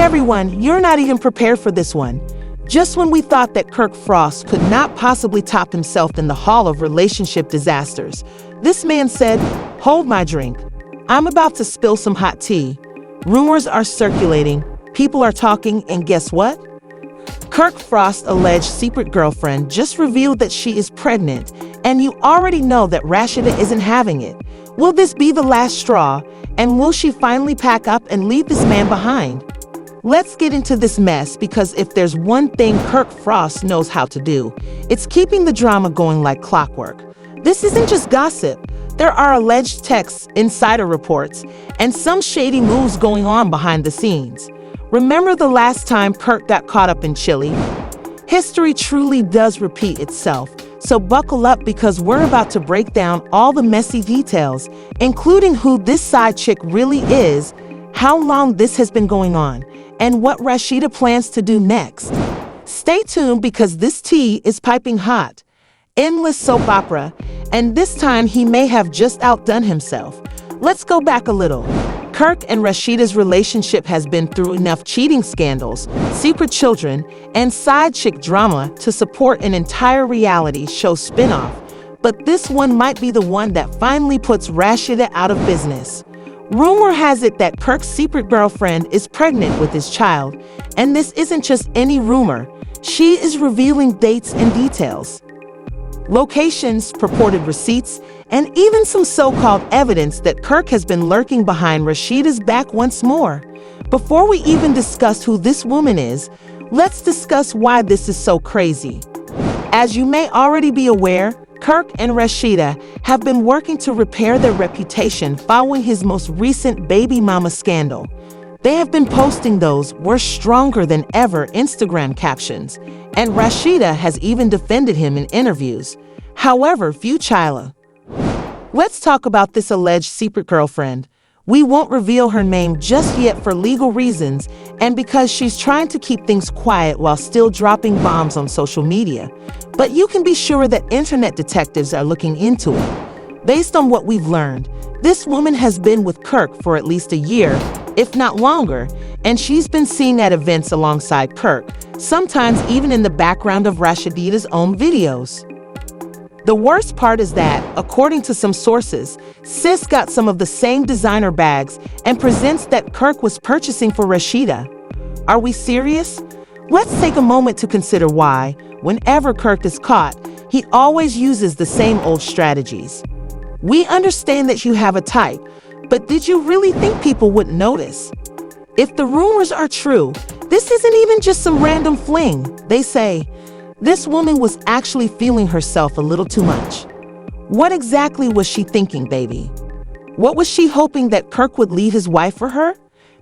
everyone, you're not even prepared for this one. Just when we thought that Kirk Frost could not possibly top himself in the hall of relationship disasters, this man said, "Hold my drink. I'm about to spill some hot tea. Rumors are circulating, people are talking, and guess what? Kirk Frost's alleged secret girlfriend just revealed that she is pregnant, and you already know that Rasheeda isn't having it. Will this be the last straw, and will she finally pack up and leave this man behind?" Let's get into this mess, because if there's one thing Kirk Frost knows how to do, it's keeping the drama going like clockwork. This isn't just gossip. There are alleged texts, insider reports, and some shady moves going on behind the scenes. Remember the last time Kirk got caught up in Chile? History truly does repeat itself, so buckle up because we're about to break down all the messy details, including who this side chick really is, how long this has been going on, and what Rasheeda plans to do next. Stay tuned because this tea is piping hot. Endless soap opera, and this time he may have just outdone himself. Let's go back a little. Kirk and Rasheeda's relationship has been through enough cheating scandals, secret children, and side chick drama to support an entire reality show spinoff. But this one might be the one that finally puts Rasheeda out of business. Rumor has it that Kirk's secret girlfriend is pregnant with his child, and this isn't just any rumor. She is revealing dates and details, locations, purported receipts, and even some so-called evidence that Kirk has been lurking behind Rasheeda's back once more. Before we even discuss who this woman is, let's discuss why this is so crazy. As you may already be aware, Kirk and Rasheeda have been working to repair their reputation following his most recent baby mama scandal. They have been posting those "we're stronger than ever" Instagram captions, and Rasheeda has even defended him in interviews. However, few Chila. Let's talk about this alleged secret girlfriend. We won't reveal her name just yet for legal reasons and because she's trying to keep things quiet while still dropping bombs on social media. But you can be sure that internet detectives are looking into it. Based on what we've learned, this woman has been with Kirk for at least a year, if not longer, and she's been seen at events alongside Kirk, sometimes even in the background of Rasheeda's own videos. The worst part is that, according to some sources, Sis got some of the same designer bags and presents that Kirk was purchasing for Rasheeda. Are we serious? Let's take a moment to consider why, whenever Kirk is caught, he always uses the same old strategies. We understand that you have a type, but did you really think people would notice? If the rumors are true, this isn't even just some random fling. They say, this woman was actually feeling herself a little too much. What exactly was she thinking, baby? What was she hoping that Kirk would leave his wife for her?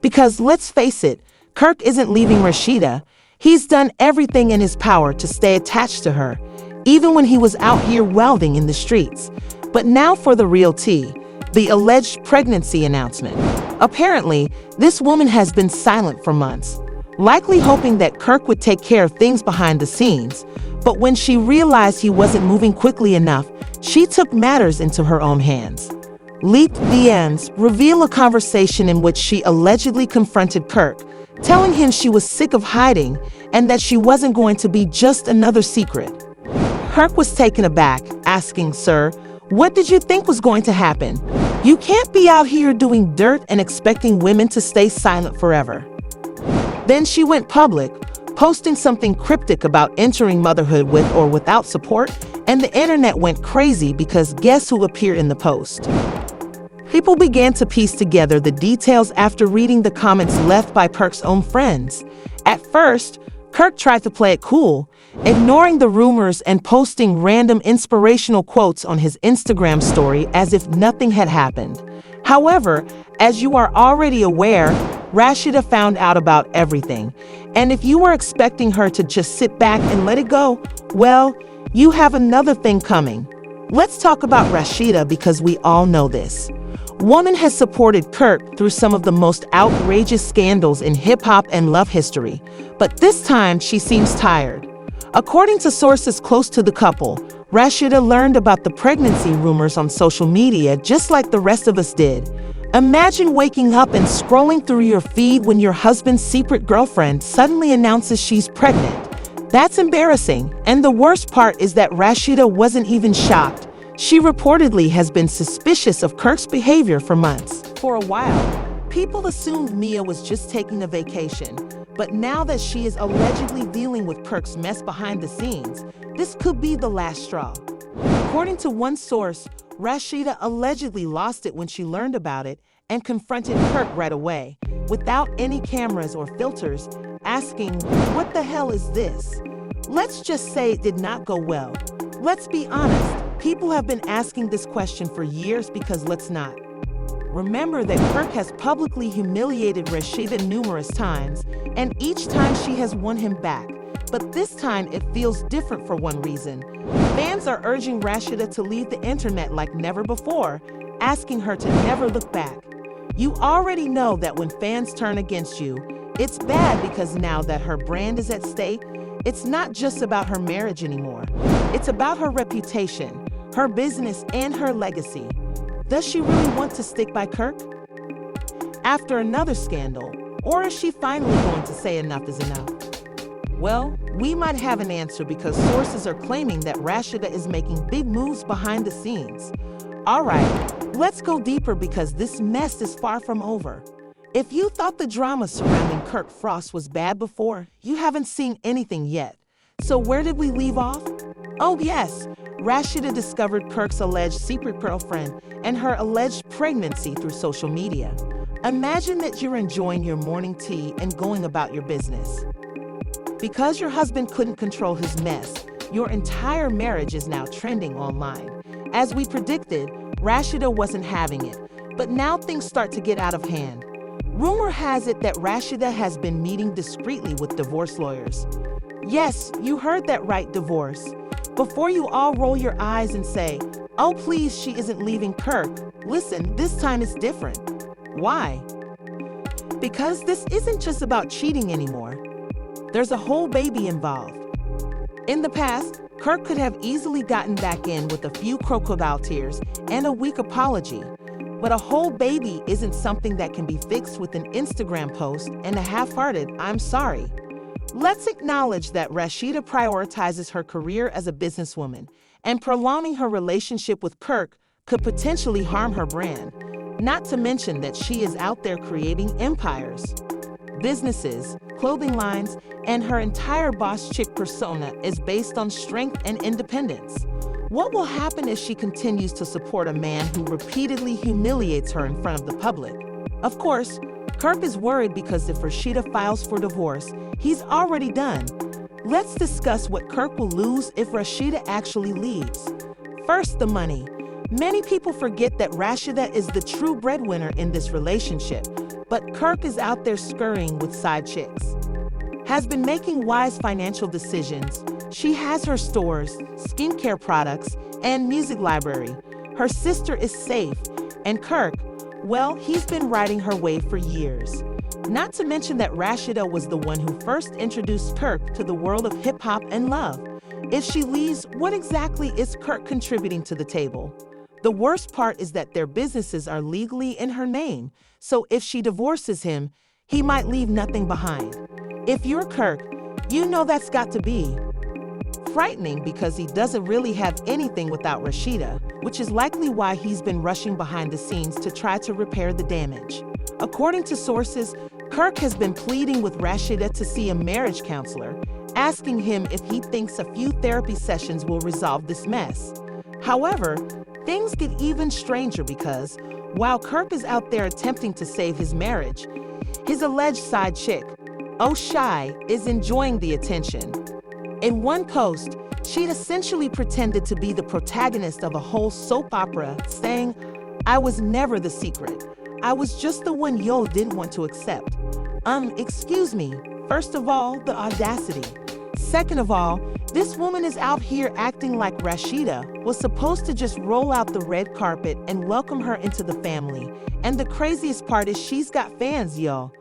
Because let's face it, Kirk isn't leaving Rasheeda. He's done everything in his power to stay attached to her, even when he was out here welding in the streets. But now for the real tea, the alleged pregnancy announcement. Apparently, this woman has been silent for months, likely hoping that Kirk would take care of things behind the scenes. But when she realized he wasn't moving quickly enough, she took matters into her own hands. Leaked DMs reveal a conversation in which she allegedly confronted Kirk, telling him she was sick of hiding and that she wasn't going to be just another secret. Kirk was taken aback, asking, "Sir, what did you think was going to happen? You can't be out here doing dirt and expecting women to stay silent forever." Then she went public, posting something cryptic about entering motherhood with or without support, and the internet went crazy because guess who appeared in the post? People began to piece together the details after reading the comments left by Kirk's own friends. At first, Kirk tried to play it cool, ignoring the rumors and posting random inspirational quotes on his Instagram story as if nothing had happened. However, as you are already aware, Rasheeda found out about everything. And if you were expecting her to just sit back and let it go, well, you have another thing coming. Let's talk about Rasheeda because we all know this. Woman has supported Kirk through some of the most outrageous scandals in hip-hop and love history, but this time she seems tired. According to sources close to the couple, Rasheeda learned about the pregnancy rumors on social media just like the rest of us did. Imagine waking up and scrolling through your feed when your husband's secret girlfriend suddenly announces she's pregnant. That's embarrassing, and the worst part is that Rasheeda wasn't even shocked. She reportedly has been suspicious of Kirk's behavior for months. For a while, people assumed Mia was just taking a vacation, but now that she is allegedly dealing with Kirk's mess behind the scenes, this could be the last straw. According to one source, Rasheeda allegedly lost it when she learned about it and confronted Kirk right away, without any cameras or filters, asking, "What the hell is this?" Let's just say it did not go well. Let's be honest, people have been asking this question for years because let's not. Remember that Kirk has publicly humiliated Rasheeda numerous times, and each time she has won him back. But this time it feels different for one reason. Fans are urging Rasheeda to leave the internet like never before, asking her to never look back. You already know that when fans turn against you, it's bad because now that her brand is at stake, it's not just about her marriage anymore. It's about her reputation, her business, and her legacy. Does she really want to stick by Kirk after another scandal, or is she finally going to say enough is enough? Well, we might have an answer because sources are claiming that Rasheeda is making big moves behind the scenes. All right, let's go deeper because this mess is far from over. If you thought the drama surrounding Kirk Frost was bad before, you haven't seen anything yet. So where did we leave off? Oh yes, Rasheeda discovered Kirk's alleged secret girlfriend and her alleged pregnancy through social media. Imagine that you're enjoying your morning tea and going about your business. Because your husband couldn't control his mess, your entire marriage is now trending online. As we predicted, Rasheeda wasn't having it, but now things start to get out of hand. Rumor has it that Rasheeda has been meeting discreetly with divorce lawyers. Yes, you heard that right, divorce. Before you all roll your eyes and say, "Oh please, she isn't leaving Kirk," listen, this time it's different. Why? Because this isn't just about cheating anymore. There's a whole baby involved. In the past, Kirk could have easily gotten back in with a few crocodile tears and a weak apology. But a whole baby isn't something that can be fixed with an Instagram post and a half-hearted "I'm sorry." Let's acknowledge that Rasheeda prioritizes her career as a businesswoman, and prolonging her relationship with Kirk could potentially harm her brand. Not to mention that she is out there creating empires, businesses, clothing lines, and her entire boss chick persona is based on strength and independence. What will happen if she continues to support a man who repeatedly humiliates her in front of the public? Of course, Kirk is worried because if Rasheeda files for divorce, he's already done. Let's discuss what Kirk will lose if Rasheeda actually leaves. First, the money. Many people forget that Rasheeda is the true breadwinner in this relationship, but Kirk is out there scurrying with side chicks. Has been making wise financial decisions. She has her stores, skincare products, and music library. Her sister is safe, and Kirk, well, he's been riding her wave for years. Not to mention that Rasheeda was the one who first introduced Kirk to the world of hip-hop and love. If she leaves, what exactly is Kirk contributing to the table? The worst part is that their businesses are legally in her name, so if she divorces him, he might leave nothing behind. If you're Kirk, you know that's got to be frightening because he doesn't really have anything without Rasheeda, which is likely why he's been rushing behind the scenes to try to repair the damage. According to sources, Kirk has been pleading with Rasheeda to see a marriage counselor, asking him if he thinks a few therapy sessions will resolve this mess. However, things get even stranger because, while Kirk is out there attempting to save his marriage, his alleged side chick, Shy, is enjoying the attention. In one post, she'd essentially pretended to be the protagonist of a whole soap opera, saying, "I was never the secret. I was just the one yo didn't want to accept." Excuse me. First of all, the audacity. Second of all, this woman is out here acting like Rasheeda was supposed to just roll out the red carpet and welcome her into the family. And the craziest part is she's got fans, yo.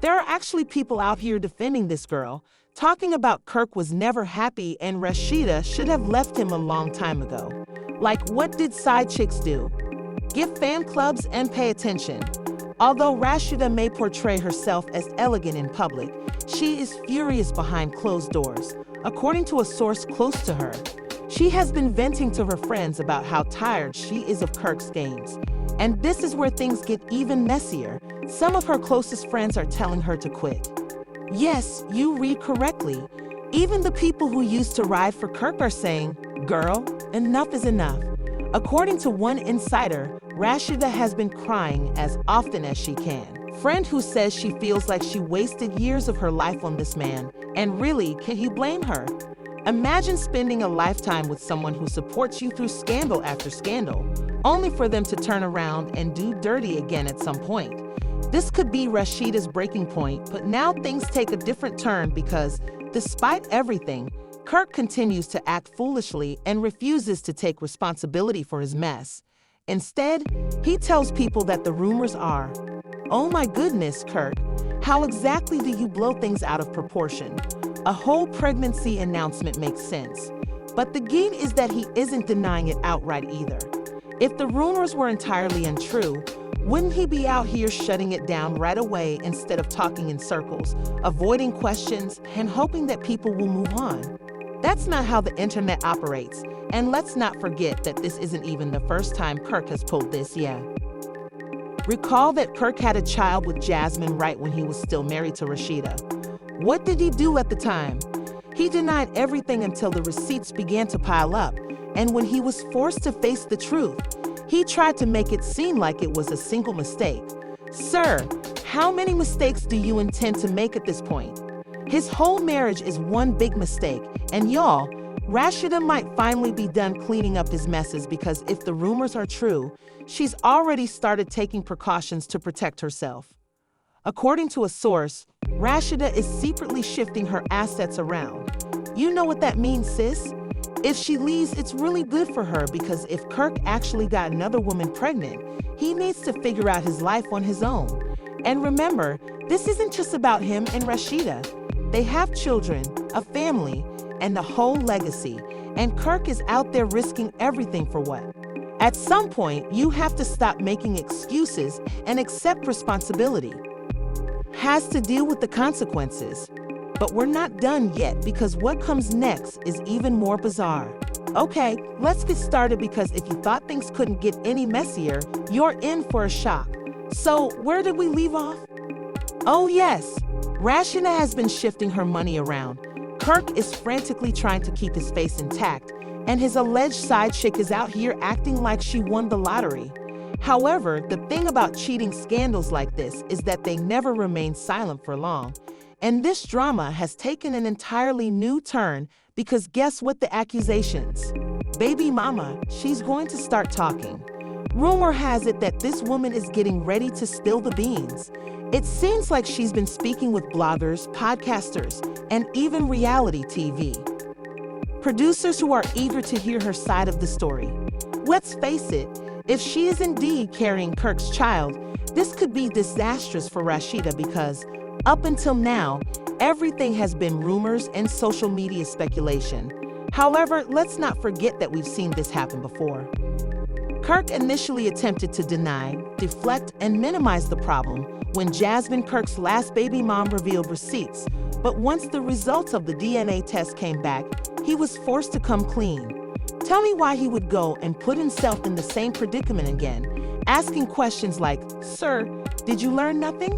There are actually people out here defending this girl, talking about Kirk was never happy and Rasheeda should have left him a long time ago. Like, what did side chicks do? Give fan clubs and pay attention. Although Rasheeda may portray herself as elegant in public, she is furious behind closed doors. According to a source close to her, she has been venting to her friends about how tired she is of Kirk's games. And this is where things get even messier. Some of her closest friends are telling her to quit. Yes, you read correctly. Even the people who used to ride for Kirk are saying, "Girl, enough is enough." According to one insider, Rasheeda has been crying as often as she can. Friend who says she feels like she wasted years of her life on this man, and really, can you blame her? Imagine spending a lifetime with someone who supports you through scandal after scandal, only for them to turn around and do dirty again at some point. This could be Rasheeda's breaking point, but now things take a different turn because, despite everything, Kirk continues to act foolishly and refuses to take responsibility for his mess. Instead, he tells people that the rumors are, "Oh my goodness, Kirk, how exactly do you blow things out of proportion?" A whole pregnancy announcement makes sense. But the gig is that he isn't denying it outright either. If the rumors were entirely untrue, wouldn't he be out here shutting it down right away instead of talking in circles, avoiding questions, and hoping that people will move on? That's not how the internet operates, and let's not forget that this isn't even the first time Kirk has pulled this yet. Recall that Kirk had a child with Jasmine right when he was still married to Rasheeda. What did he do at the time? He denied everything until the receipts began to pile up, and when he was forced to face the truth, he tried to make it seem like it was a single mistake. Sir, how many mistakes do you intend to make at this point? His whole marriage is one big mistake, and y'all, Rasheeda might finally be done cleaning up his messes because if the rumors are true, she's already started taking precautions to protect herself. According to a source, Rasheeda is secretly shifting her assets around. You know what that means, sis? If she leaves, it's really good for her because if Kirk actually got another woman pregnant, he needs to figure out his life on his own. And remember, this isn't just about him and Rasheeda. They have children, a family, and a whole legacy, and Kirk is out there risking everything for what? At some point, you have to stop making excuses and accept responsibility. Has to deal with the consequences. But we're not done yet because what comes next is even more bizarre. Okay, let's get started because if you thought things couldn't get any messier, you're in for a shock. So, where did we leave off? Oh yes, Rasheeda has been shifting her money around. Kirk is frantically trying to keep his face intact, and his alleged side chick is out here acting like she won the lottery. However, the thing about cheating scandals like this is that they never remain silent for long. And this drama has taken an entirely new turn because guess what the accusations? Baby mama, she's going to start talking. Rumor has it that this woman is getting ready to spill the beans. It seems like she's been speaking with bloggers, podcasters, and even reality TV. Producers who are eager to hear her side of the story. Let's face it, if she is indeed carrying Kirk's child, this could be disastrous for Rasheeda because, up until now, everything has been rumors and social media speculation. However, let's not forget that we've seen this happen before. Kirk initially attempted to deny, deflect, and minimize the problem when Jasmine, Kirk's last baby mom, revealed receipts. But once the results of the DNA test came back, he was forced to come clean. Tell me why he would go and put himself in the same predicament again, asking questions like, "Sir, did you learn nothing?"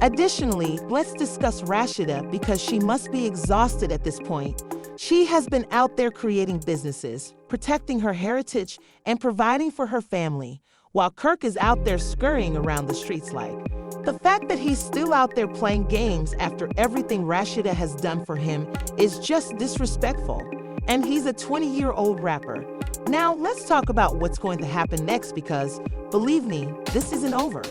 Additionally, let's discuss Rasheeda because she must be exhausted at this point. She has been out there creating businesses, protecting her heritage, and providing for her family, while Kirk is out there scurrying around the streets like. The fact that he's still out there playing games after everything Rasheeda has done for him is just disrespectful. And he's a 20-year-old rapper. Now, let's talk about what's going to happen next because, believe me, this isn't over.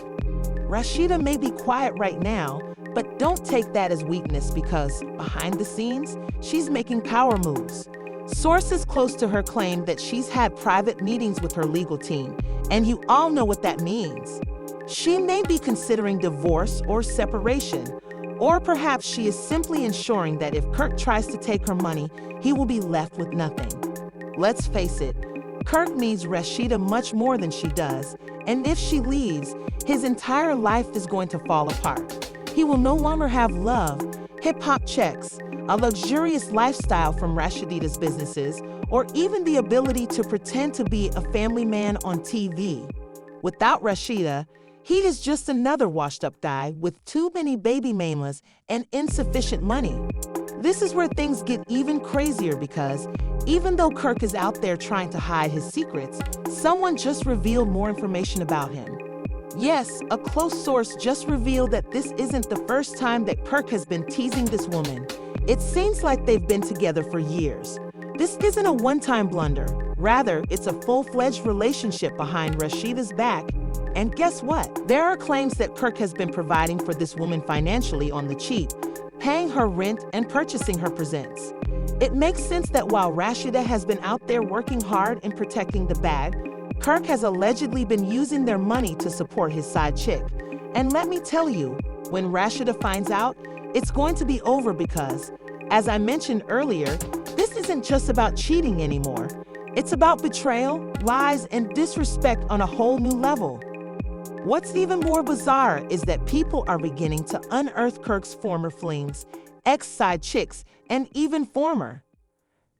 Rasheeda may be quiet right now, but don't take that as weakness because, behind the scenes, she's making power moves. Sources close to her claim that she's had private meetings with her legal team, and you all know what that means. She may be considering divorce or separation, or perhaps she is simply ensuring that if Kirk tries to take her money, he will be left with nothing. Let's face it, Kirk needs Rasheeda much more than she does, And if she leaves, his entire life is going to fall apart. He will no longer have love, hip-hop checks, a luxurious lifestyle from Rasheeda's businesses, or even the ability to pretend to be a family man on TV. Without Rasheeda, he is just another washed-up guy with too many baby mamas and insufficient money. This is where things get even crazier because even though Kirk is out there trying to hide his secrets, someone just revealed more information about him. Yes, a close source just revealed that this isn't the first time that Kirk has been teasing this woman. It seems like they've been together for years. This isn't a one-time blunder. Rather, it's a full-fledged relationship behind Rasheeda's back. And guess what? There are claims that Kirk has been providing for this woman financially on the cheap, paying her rent and purchasing her presents. It makes sense that while Rasheeda has been out there working hard and protecting the bag, Kirk has allegedly been using their money to support his side chick. And let me tell you, when Rasheeda finds out, it's going to be over because, as I mentioned earlier, this isn't just about cheating anymore. It's about betrayal, lies, and disrespect on a whole new level. What's even more bizarre is that people are beginning to unearth Kirk's former flings, ex-side chicks, and even former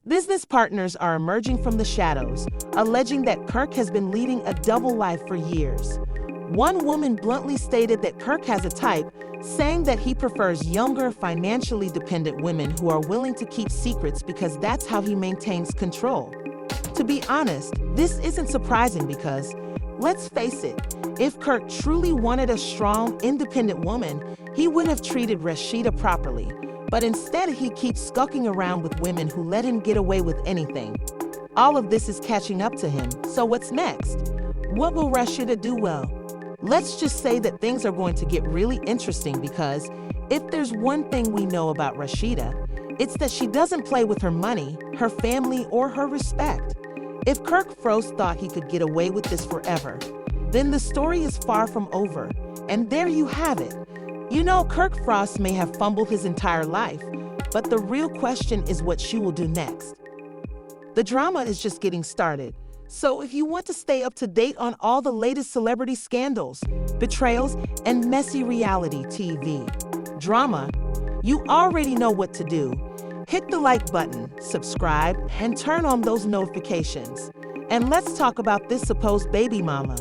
business partners are emerging from the shadows, alleging that Kirk has been leading a double life for years. One woman bluntly stated that Kirk has a type, saying that he prefers younger, financially dependent women who are willing to keep secrets because that's how he maintains control. To be honest, this isn't surprising because, let's face it, if Kirk truly wanted a strong, independent woman, he would have treated Rasheeda properly. But instead, he keeps skulking around with women who let him get away with anything. All of this is catching up to him, so what's next? What will Rasheeda do well? Let's just say that things are going to get really interesting because if there's one thing we know about Rasheeda, it's that she doesn't play with her money, her family, or her respect. If Kirk Frost thought he could get away with this forever, then the story is far from over. And there you have it. You know, Kirk Frost may have fumbled his entire life, but the real question is what she will do next. The drama is just getting started. So if you want to stay up to date on all the latest celebrity scandals, betrayals, and messy reality TV drama, you already know what to do. Hit the like button, subscribe, and turn on those notifications. And let's talk about this supposed baby mama.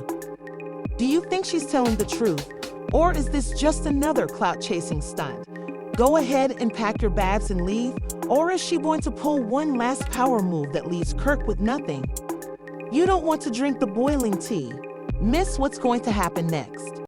Do you think she's telling the truth? Or is this just another clout-chasing stunt? Go ahead and pack your bags and leave, or is she going to pull one last power move that leaves Kirk with nothing? You don't want to drink the boiling tea. Miss what's going to happen next.